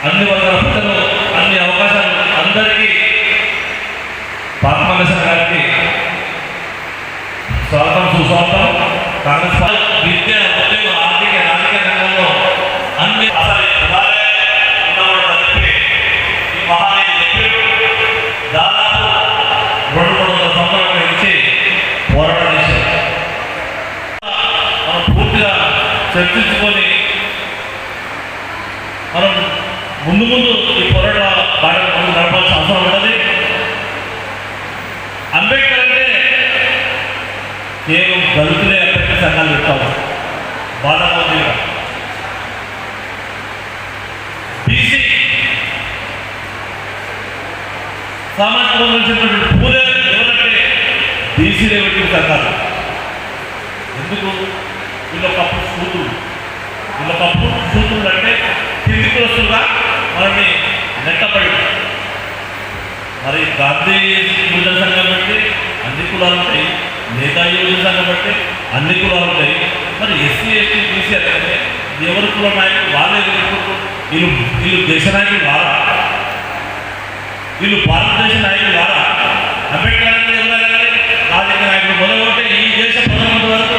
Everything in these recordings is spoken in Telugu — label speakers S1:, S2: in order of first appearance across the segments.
S1: అన్ని వర్గాల ప్రజలు అన్ని అవకాశాలు అందరికీ పాత్మలేశ్వర గారికి స్వాగతం సుస్వాగతం. కాంగ్రెస్ విద్య ఉద్యోగ ఆర్థిక రాజకీయ రంగంలో అన్ని దాదాపు 200 సంవత్సరాల నుంచి పోరాటం చేశారు. మనం పూర్తిగా చర్చించుకొని మనం ముందు ఈ పోరాట బాటలు ముందు నడపాల్సిన అవసరం ఉన్నది. అంబేద్కర్ అంటే కేవలం దళితులే అంబేద్కర్ సంఘాలు పెట్టాము. బాలమౌలి బీసీ సామాజిక వచ్చినటువంటి పూలే ఎవరంటే బీసీలే పెట్టిన సంఘాలు. ఎందుకు? వీళ్ళొకప్పుడు సూత్రులు అంటే కింది కులస్తులుగా మనల్ని నెట్టబడి, మరి గాంధీ యువజన సంఘం బట్టి అన్ని కులాలు ఉంటాయి, నేతాజీ యువజన సంఘం బట్టి అన్ని కులాలు ఉంటాయి. మరి ఎస్సీ ఎస్టీ బీసీ అంటే ఎవరి కుల నాయకులు వాళ్ళే వీళ్ళు దేశ నాయకులు కారా? వీళ్ళు భారతదేశ నాయకులు కారా? అంబేద్కర్ రాజకీయ నాయకులు మొదలుకుంటే ఈ దేశ ప్రధానమంత్రి వరకు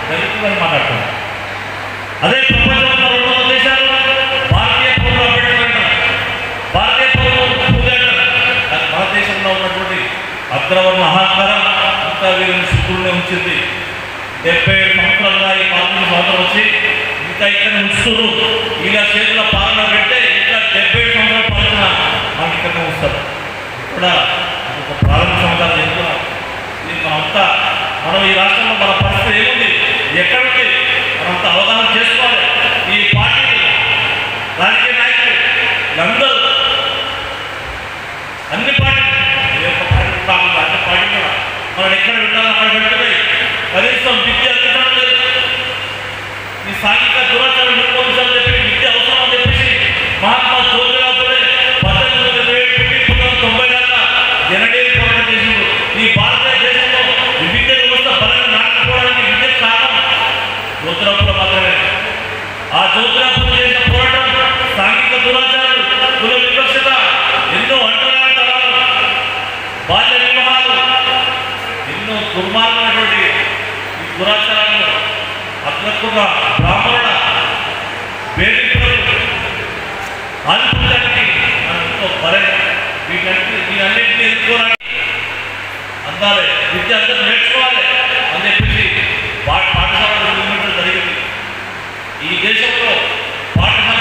S1: దళితులను మాట్లాడుతున్నారు. అదే ప్రపంచంలో 200 దేశాలు భారతీయ పౌరులు అంబేద్కర్ అంటారు, భారతీయ పౌరులు పూజ అంటారు. కానీ మన దేశంలో ఉన్నటువంటి అగ్రవర్ణ అహంకారం ఇంకా వీరిని శుద్ధులనే ఉంచింది. 70 సంవత్సరాలుగా ఈ 14 సంవత్సరాలు వచ్చి ఇంకా ఇక్కడ ఉంచుతున్నారు. ఇలా చేతుల పాలన పెడితే ఇంకా 70 సంవత్సరాల పాలన మనకి ఇక్కడ ఉంచుతారు. కూడా ఒక ప్రారంభ సమాధానం చెప్తున్నాం. ఇది మనం ఈ రాష్ట్రంలో మన పరిస్థితి ఏముంది, ఎక్కడుంది, మనంతా అవగాహన చేసుకోవాలి. ఈ పార్టీ రాజకీయ నాయకులు అందరూ అన్ని పార్టీలు కాకుండా అన్ని పార్టీలు కూడా మనం ఎక్కడ పెట్టాలో అక్కడ పెట్టుకున్నాయి. కనీసం విద్య అందుకోవడం లేదు. ఈ సాంఘిక దురాచారం నిర్మూలించాలని చెప్పి విద్య అవసరం అని చెప్పేసి మహాత్మా జ్యోతిరావు పూలే 1890 జనడేవి పోరాటం చేసింది. ఈ భారతదేశంలో విద్య వ్యవస్థ బలంగా నాటుకోవడానికి విద్య కారణం జ్యోతిరావు పూలే మాత్రమే. ఆ జ్యోతిరావు పూలే చేసిన పోరాటం సాంఘిక దురాచారాలు, కుల వివక్షత, ఎన్నో అంటరానితనాలు, బాల్య వివాహాలు, ఎన్నో దుర్మార్గమైనటువంటి ఈ దురాచారాలను అగ్రకుల బ్రాహ్మణ వేదికలు ఆదిపుత్రానికి ఎంతో బలం. వీటన్నింటినీ ఎదుర్కోవడానికి అందాలి, విద్య అందరూ నేర్చుకోవాలి అని చెప్పేసి పాఠశాలలో నిర్మించడం జరిగింది. ఈ దేశంలో పాఠశాల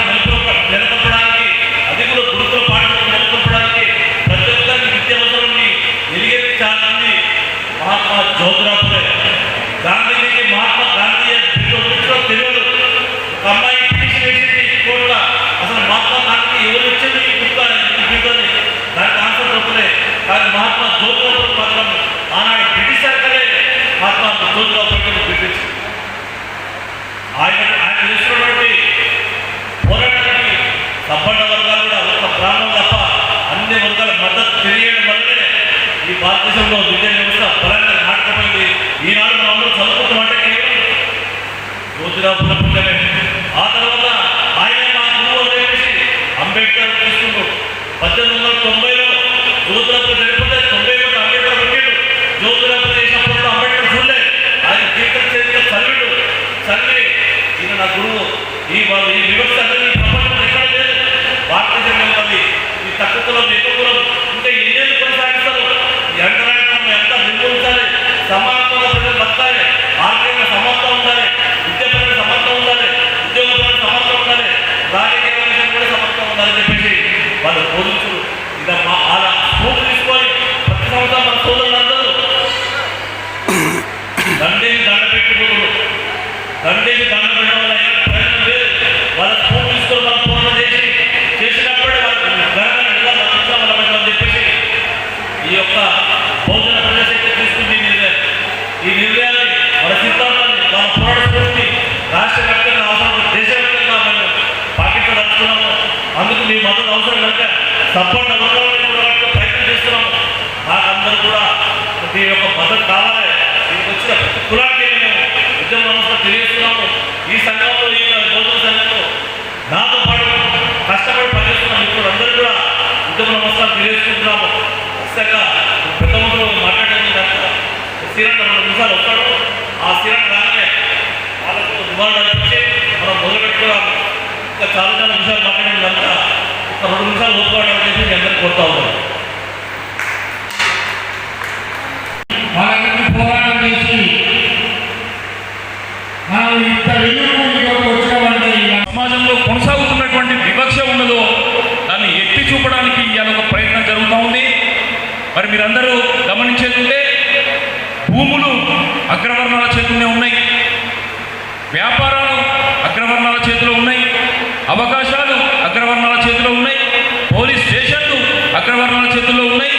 S1: నెలకొల్పడానికి, అది కూడా గురుకుల పాఠశాల నెలకొల్పడానికి ప్రతి ఒక్కరికి విద్య అవసరాన్ని ఎలిగెత్తించాలని మహాత్మా జ్యోతిరావు పూలే. గాంధీజీకి మహాత్మా గాంధీ తెలియదు. ఒక అమ్మాయి పిటిషన్ వేసింది కోర్టులో, అసలు మహాత్మా గాంధీ ఎవరు ఇచ్చింది ఈ బీజాన్ని, దానికి ఆన్సర్ దొరకలే. కానీ మహాత్మా జ్యోతిరావు పూలే మాత్రం ఆనాడు బ్రిటిష్ సర్కారే మహాత్మా జ్యోతిరావు పూలే బ్రిటిష్. ఆయన చేస్తున్నటువంటి పోరాటానికి సబ్బండ వర్గాలు కూడా ఒక బ్రాహ్మణం తప్ప అన్ని వర్గాల మద్దతు తెలియడం వల్లనే ఈ భారతదేశంలో విద్యా వ్యవస్థ బలంగా నాటకపోయింది. ఈనాడు మనం అందరూ చదువుకుంటామంటే కేవలం జ్యోతిరావు పూలే పుణ్యమే. ఆ తర్వాత ఆయన మా గురువు అని చెప్పేసి అంబేద్కర్ తీసుకున్నాడు. 1890లో జ్యోతిరావు పూలే చనిపోతే 90 అంబేద్కర్ పెట్టాడు. జ్యోతిరావు పూలే చేసినప్పుడు అంబేద్కర్ చూడలే. ఆయన జీవితం చేతిగా చదివి ఈయన నా గురువు, ఈ వ్యవస్థ అనేది ప్రపంచంలో ఎక్కడ లేదు. భారతదేశంలో ఉన్నది ఈ తక్కువ కులం ఎక్కువ కులం ఇంకా ఎన్నేళ్ళు కొనసాగిస్తారు. ఈ అంటరానితనం ఎంత నిర్మూలించాలి, సమానత్వంగా ప్రజలు బతకాలి, ఆర్థికంగా సమానత్వం ఉండాలి, విద్యాపరంగా సమానత్వం ఉండాలి, ఉద్యోగపరంగా సమానత్వం ఉండాలి, రాజకీయ విషయం కూడా సమానత్వం ఉండాలని చెప్పేసి వాళ్ళు బోధించరు. ఇక అలా స్ఫూర్తి తీసుకొని ప్రతి సంవత్సరం మన సోదరులందరూ దండేసి దండ పెట్టిపోతున్నారు. దండేసి దండ పెట్టడం వల్ల ఏం ప్రయోజనం లేదు. వాళ్ళ స్ఫూర్తి తీసుకొని మనం పోరాటం చేసినప్పుడే వాళ్ళకి అని చెప్పేసి ఈ యొక్క బహుజన ప్రజాశక్తి తీసుకుంది ఈ నిర్ణయాన్ని, మన సిద్ధాంతాన్ని, మన పోరాట స్ఫూర్తిని రాష్ట్ర వ్యాప్తంగా అవసరం, దేశవ్యాప్తంగా మేము పాటించదలుచుకున్నాము. అందుకు మీ మద్దతు అవసరం కనుక సపోర్ట్ అవ్వడానికి ప్రయత్నం చేస్తున్నాము. మాకందరూ కూడా మీ యొక్క మద్దతు కావాలి. దీనికి వచ్చిన ప్రతి కులానికి మేము ఉద్యమ వ్యవస్థ తెలియజేస్తున్నాము. ఈ సంఘంలో, ఈ బహుజన సంఘంలో నాతో పాటు కష్టపడి పనిచేస్తున్న ఉద్యమ నమస్కారం తెలియజేసుకుంటున్నాము. ఖచ్చితంగా పెద్ద ముందు మాట్లాడేది శ్రీరంగ 2 నిమిషాలు వస్తాడు. ఆ శ్రీరంగ రాగానే వాళ్ళకు నివాళులు అనిపించి మనం మొదలుపెట్టుకున్నాము. ఇంకా చాలా నిమిషాలు మాట్లాడేదంతా ఒక 2 నిమిషాలు ఓపుకోవడం అనేది మీ అందరికీ కోరుతా ఉన్నాను.
S2: వాళ్ళకి పోరాటం చేసి మనం ఇంత వచ్చినామంటే
S3: సమాజంలో కొనసాగుతున్నటువంటి వివక్ష ఉన్నదో దాన్ని ఎత్తి చూపడానికి ఇవాళ ఒక ప్రయత్నం జరుగుతూ ఉంది. మరి మీరందరూ గమనించేదంటే భూములు అగ్రవర్ణాల చేతుల్లోనే ఉన్నాయి, వ్యాపారాలు అగ్రవర్ణాల చేతిలో ఉన్నాయి, అవకాశాలు అగ్రవర్ణాల చేతిలో ఉన్నాయి, పోలీస్ స్టేషన్లు అగ్రవర్ణాల చేతుల్లో ఉన్నాయి,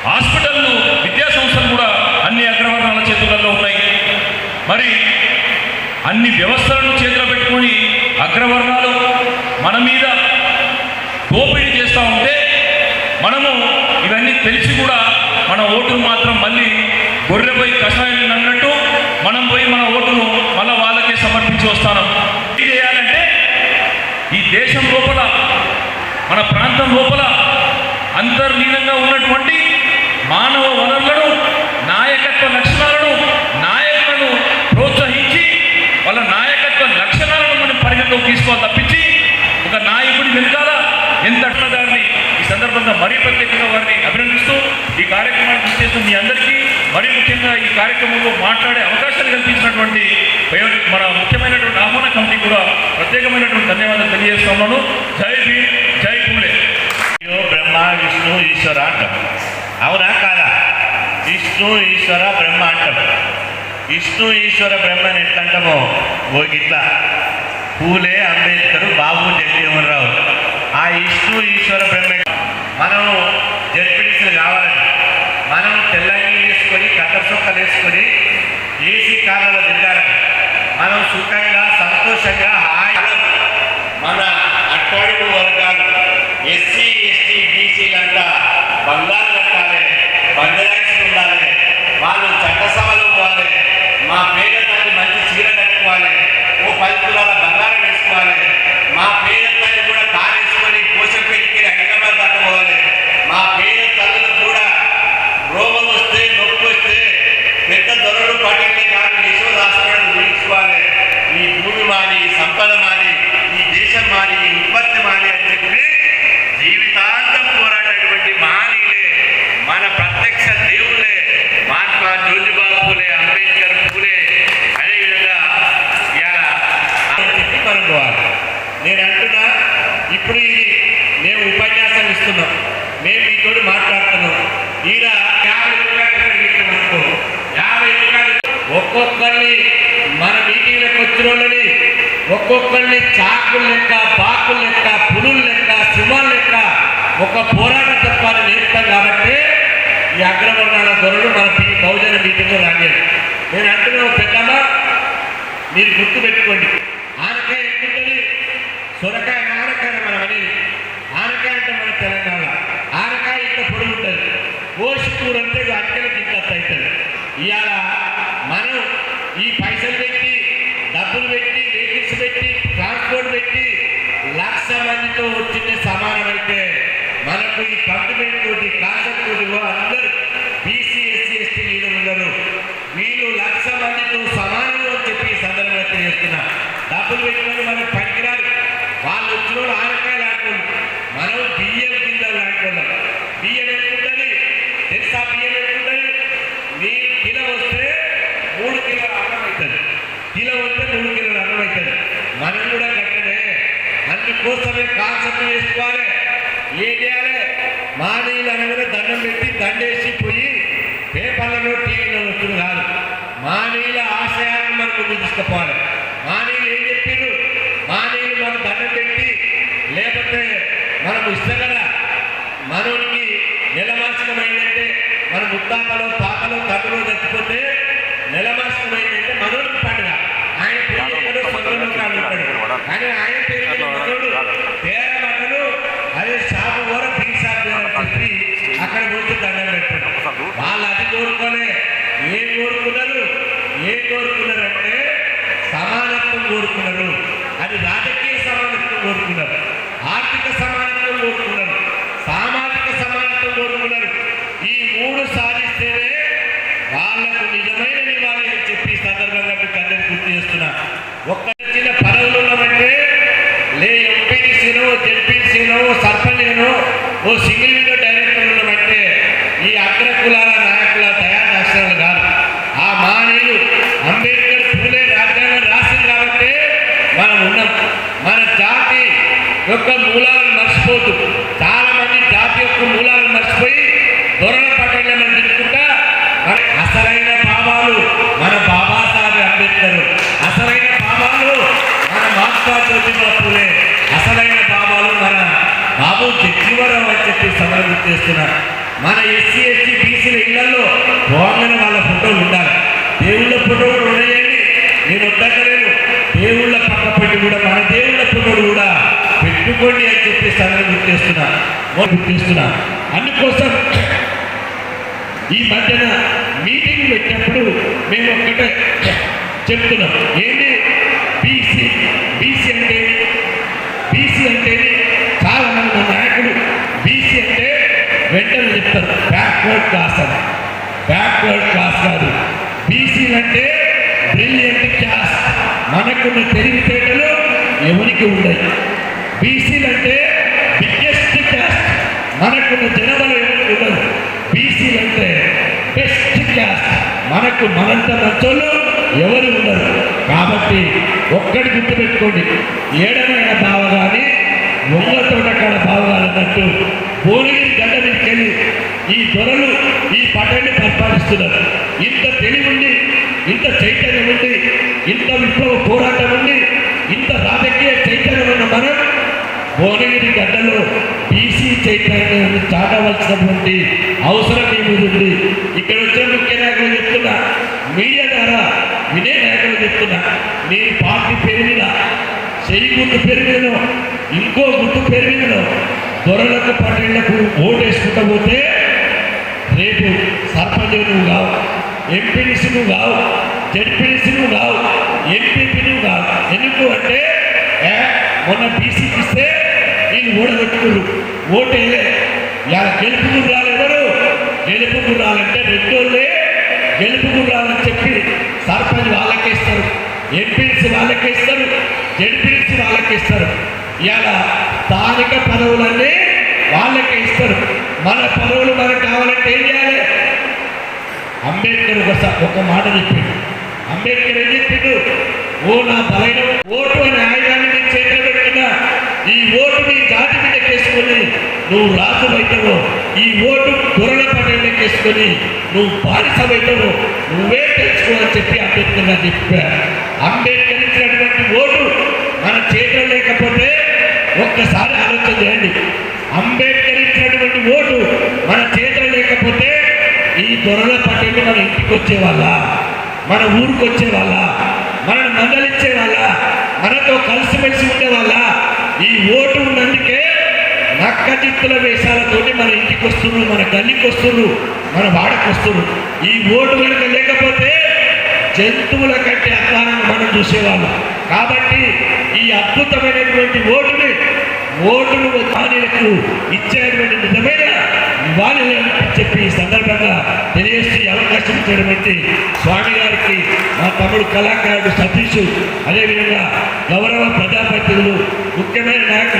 S3: హాస్పిటళ్ళు విద్యా సంస్థలు కూడా అన్ని అగ్రవర్ణాల చేతులలో ఉన్నాయి. మరి అన్ని వ్యవస్థలను చేతిలో పెట్టుకొని అగ్రవర్ణాలు మన మీద దోపిడీ చేస్తూ ఉంటే మనము ఇవన్నీ తెలిసి కూడా మన ఓటును మాత్రం మళ్ళీ గొర్రెపై కషాయం అన్నట్టు మనం పోయి మన ఓటును మళ్ళీ వాళ్ళకే సమర్పించి వస్తాను. ఇది చేయాలంటే ఈ దేశం లోపల మన ప్రాంతం లోపల అంతర్లీనంగా ఉన్నటువంటి మానవ వనరులను, నాయకత్వ లక్షణాలను, నాయకులను ప్రోత్సహించి వాళ్ళ నాయకత్వ లక్షణాలను మనం పరిగణలోకి తీసుకోవాలి తప్పించి ఒక నాయకుడి వెనుకాల ఎంత దాన్ని ఈ సందర్భంగా మరీ ప్రత్యేకంగా వారిని అభినందిస్తూ ఈ కార్యక్రమాన్ని చేస్తూ మీ అందరికీ మరీ ముఖ్యంగా ఈ కార్యక్రమంలో మాట్లాడే అవకాశాలు కల్పించినటువంటి మన ముఖ్యమైనటువంటి ఆహ్వాన కమిటీ కూడా ప్రత్యేకమైనటువంటి ధన్యవాదాలు తెలియజేస్తున్నాను. జై భీమ్, జై పూలే.
S4: బ్రహ్మ విష్ణు ఈశ్వర అంటాం, అవునా కాదా? విష్ణు ఈశ్వర బ్రహ్మ అంటాం. విష్ణు ఈశ్వర బ్రహ్మని ఎట్లా అంటామో ఇట్లా పూలే, అంబేద్కర్, బాబు జగజీవన్ రావు ఆ విష్ణు ఈశ్వర బ్రహ్మ. మనము జడ్పీటీసీలు కావాలని మనం తెల్లంగి వేసుకొని కత్తర్ సొక్కలు వేసుకొని ఏసీ కార్లలో తిరగాలని మనం సుఖంగా సంతోషంగా మన అట్టడుగు వర్గాలు ఎస్సీ ఎస్టీ బీసీలంతా బంగారు కట్టాలి, బంగారాయిస్ ఉండాలి, వాళ్ళు చట్టసభలు పోవాలి, మా పేద తల్లి మంచి చీర కట్టుకోవాలి, ఓ 10 తులాల బంగారం వేసుకోవాలి, మా పేద తల్లి కూడా కారు వేసుకొని పోషపెట్టి హైదరాబాద్ కట్టుకోవాలి, మా పేద తల్లులకు కూడా రోగం వస్తే నొప్పి వస్తే పెద్ద దొరలు పట్టింది కాదు యశోద హాస్పిటల్ ఊహించుకోవాలి, ఈ భూమి మాది, ఈ సంపద మాది, ఈ దేశం మాది, ఈ ఉత్పత్తి మాది అని చెప్పి జీవితాంతం పోరాడేటువంటి మహనీయులే, మన ప్రత్యక్ష దేవుళ్ళే మహాత్మా జ్యోతిబా పూలే, అంబేద్కర్, పూలే. అదేవిధంగా ఇలా చెప్పి కనుక్కోవాలి. నేను అంటున్నా, ఇప్పుడు ఇది మేము ఉపన్యాసం ఇస్తున్నాం, మేము మీతో మాట్లాడుతున్నాం. ఈడ 50 రూపాయలు అనుకో, 50 రూపాయలు ఒక్కొక్కరిని మన మీటింగ్లకు వచ్చిన వాళ్ళని ఒక్కొక్కరిని చాకులు లెక్క, బాకులు లెక్క, పులులు లెక్క, సింహాలు లెక్క ఒక పోరాట తత్వాన్ని నేర్పుతాం. కాబట్టి ఈ అగ్రవర్ణాల దొరలు మన బహుజన మీటింగ్లో రాగేది. నేను అంటున్నా పెద్దమ్మా, మీరు గుర్తు పెట్టుకోండి, ఆనకాయ ఎందుకంటే సొరకాయ ఆనకాయ మనం అనేది. ఆనకాయ అంటే మన తెలంగాణ ఆనకాయ ఇంత పొడుగు ఉంటుంది, కోసి కూర అంటే అక్కడికి ఇంత అవుతుంది. ఇవాళ మనం ఈ పైసలు పెట్టి, డబ్బులు పెట్టి, వెహికల్స్ పెట్టి, ట్రాన్స్పోర్ట్ పెట్టి 1,00,000 మందితో వచ్చిందే సమానమైతే మనకు ఈ కంప్లిమెంట్ తోటి, కాన్సెప్ట్ తోటి అందరూ బీసీ, ఎస్సీ, ఎస్టీ లీడర్లు ఉన్నారు. వీళ్ళు 1,00,000 మందితో సమానం అని చెప్పి ఈ సందర్భంగా తెలియజేస్తున్నా. డబ్బులు పెట్టిన మనకు పనికిరాలి, వాళ్ళు వచ్చిన వాళ్ళు ఆనకాయలు ఆడుకోండి, మనం బియ్యం గింజలు ఆడుకోవాలి. బియ్యం ఎక్కుంటుంది తెలుసా? బియ్యం ఎక్కుంటుంది, మీరు కిలో వస్తే 3 కిలోల అన్నం అవుతుంది, కిలో వస్తే 3 కిలోల అన్నం అవుతుంది. మనం కూడా కట్టనే అందుకోసమే కాన్సెప్ట్ వేసుకోవాలి. ఏం చేయాలి? మానీయులు అనగానే దండం పెట్టి దండేసి పోయి పేపర్లలో, టీవీలో వస్తుంది కాదు. మానీయుల ఆశయాలను మనం ముందు తీసుకుపోవాలి. మానీయులు ఏం చెప్పిండ్రు? మానీయులు మనం దండం పెట్టి లేకపోతే మనం ఇస్తాం కదా, మనోడికి నెలమాసికమైందంటే మన ముత్తాతలో, తాతలో, తండ్రిలో చచ్చిపోతే నెలమాసికమైందంటే మనోడికి పండుగ. ఆయన పేరు ఎక్కడో సొంతంలో కాదు ఉంటాడు, కానీ ఆయన పేరు మనోడు పేర మటలు అదే షాపు కూడా టీ షాప్ అని చెప్పి అక్కడ పోతే దండం పెట్టాడు. వాళ్ళు అది కోరుకోలే. ఏం కోరుకున్నారు? అంటే సమానత్వం కోరుకున్నారు. అది రాజకీయ సమానత్వం కోరుకున్నారు, ఆర్థిక సమానత్వం కోరుకున్నారు,
S5: ఏ ఎంపీటీసీనో జెడ్పీసీనో సర్పంచ్నో ఓ సింగిల్ విండో డైరెక్టర్ ఉండమంటే ఈ అగ్ర కులాల నాయకుల తయారు అక్షరాలు కాదు. ఆ మానవులు అంబేద్కర్ పూలే రాజ్యాంగం రాసింది కాబట్టి మనం ఉన్నాం. మన జాతి యొక్క మూలాలను మర్చిపోతూ చాలా మంది జాతి యొక్క మూలాలను మర్చిపోయి దొరల పట్టణంలో మనం తిరుగుకుంటా మన అసలైన భావాలు మన బాబాసాహెబ్ అంబేద్కర్, అసలైన భావాలు మన మహాత్మా జ్యోతిబా పూలే, అసలైన భావాలు మన బాబు జగ్జీవనరావు అని చెప్పి సమర్థన చేస్తున్నారు. మన ఎస్సీ ఎస్టీ బీసీల ఇళ్లలో పోగానే వాళ్ళ ఫోటోలు ఉండాలి. దేవుళ్ళ ఫోటో కూడా ఉండేయండి, నేను వద్దలేను. దేవుళ్ళ పక్క పెట్టి కూడా మన దేవుళ్ళ ఫోటోలు కూడా పెట్టుకోండి అని చెప్పి సమర్థన గుర్తిస్తున్నా. అందుకోసం ఈ మధ్యన మీటింగ్ పెట్టినప్పుడు మేము ఒక్కటే చెప్తున్నాం, ఏంటి బీసీ బీసీ అంటే బీసీ అంటే చాలా మంది మన నాయకులు బీసీ అంటే వెంటనే చెప్తారు బ్యాక్వర్డ్ క్లాస్ అని. బ్యాక్వర్డ్ క్లాస్ కాదు, బీసీలు అంటే బ్రిలియంట్ క్లాస్. మనకున్న తెలివితేటలు ఎవరికి ఉండవు. బీసీలు అంటే బిగ్గెస్ట్ క్లాస్, మనకున్న జనబలం ఎవరికి ఉండదు. బీసీలు అంటే బెస్ట్ క్లాస్, మనకు మనంత మంచోళ్ళు ఎవరు ఉండరు. కాబట్టి ఒక్కడి గుర్తుపెట్టుకోండి, ఏడమైన బావ కానీ వంగ తోటకాడ బావ కాదన్నట్టు భువనగిరి గడ్డ మీదకి వెళ్ళి ఈ దొరలు ఈ పట్టణాన్ని పరిపాలిస్తున్నారు. ఇంత తెలివి ఉండి, ఇంత చైతన్యం ఉండి, ఇంత విప్లవ పోరాటం ఉండి, ఇంత రాజకీయ చైతన్యం ఉన్న మనం భువనగిరి గడ్డలో బీసీ చైతన్యాన్ని చాటవలసినటువంటి అవసరం ఏముంది. ఇక్కడ వచ్చిన ముఖ్య నాయకులు చెప్తున్నా, మీడియా ద్వారా వినే నాయకులు చెప్తున్నా, మీ పార్టీ పేరు మీద చెయ్యి గుర్తు పేరు మీదనో ఇంకో గుర్తు పేరు మీదనో దొరలకు పట్టేళ్లకు ఓటేసుకుంటూ పోతే రేపు సర్పంచ్ నువ్వు కావు, ఎంపీడీసీ నువ్వు కావు, జెడ్పీడీసీ నువ్వు కావు, ఎంపీపీ నువ్వు కావు. ఎందుకు అంటే మొన్న బీసీకి ఇస్తే వీళ్ళు ఓడగొట్టుకున్నారు, ఓటేలే. ఇలా గెలుపు గుర్రాలు ఎవరు? గెలుపు గుర్రాలంటే రెండోళ్ళే గెలుపు గుర్రాలని చెప్పి సర్పంచ్ వాళ్ళకే ఇస్తారు, ఎంపీడీసీ వాళ్ళకే ఇస్తారు, జెడ్పీడీసీ వాళ్ళకే ఇస్తారు. ఇలా స్థానిక పదవులన్నీ వాళ్ళకే ఇస్తారు. మన పదవులు మనకు కావాలంటే ఏం చేయాలి? అంబేద్కర్ ఒక మాట చెప్పిండు. అంబేద్కర్ ఏం చెప్పిండు? ఓ నా బలైన ఓటు అనే ఆయుధాన్ని నేను చేతిలో పెట్టుకున్నా, ఈ ఓటు నీ జాతి మీద కేసుకొని నువ్వు రాజు అవుతావు, ఈ ఓటు దొరల పట్టణం కేసుకొని నువ్వు బానిస అవుతావు, నువ్వే తెలుసుకో అని చెప్పి అంబేద్కర్ గారు చెప్పారు. అంబేద్కర్ ఇచ్చినటువంటి ఓటు మన చేతిలో లేకపోతే ఒక్కసారి ఆలోచన చేయండి. అంబేద్కర్ ఇచ్చినటువంటి ఓటు మన చేతిలో లేకపోతే ఈ దొరల పట్టణం మన ఇంటికి వచ్చేవాళ్ళ, మన ఊరికి వచ్చేవాళ్ళ, మనల్ని మందలిచ్చే వాళ్ళ, మనతో కలిసిమెలిసి ఉండేవాళ్ళ. ఈ ఓటు ఉన్నందుకే నక్క చిత్తుల వేషాలతోటి మన ఇంటికి వస్తున్నారు, మన గల్లీకి వస్తున్నారు, మన వాడకి వస్తున్నారు. ఈ ఓటు కనుక లేకపోతే జంతువుల కంటే అధ్వానంగా మనం చూసేవాళ్ళం. కాబట్టి ఈ అద్భుతమైనటువంటి ఓటును వాణిలకు ఇచ్చేటువంటి నిజమైన నివాళులు అని చెప్పి ఈ సందర్భంగా తెలియజేసి అవకాశం ఇచ్చినటువంటి స్వామి గారికి, మా తమ్ముడు కళాకారుడు సతీష్, అదేవిధంగా గౌరవ ప్రజాప్రతినిధులు, ముఖ్యమైన నాయకులు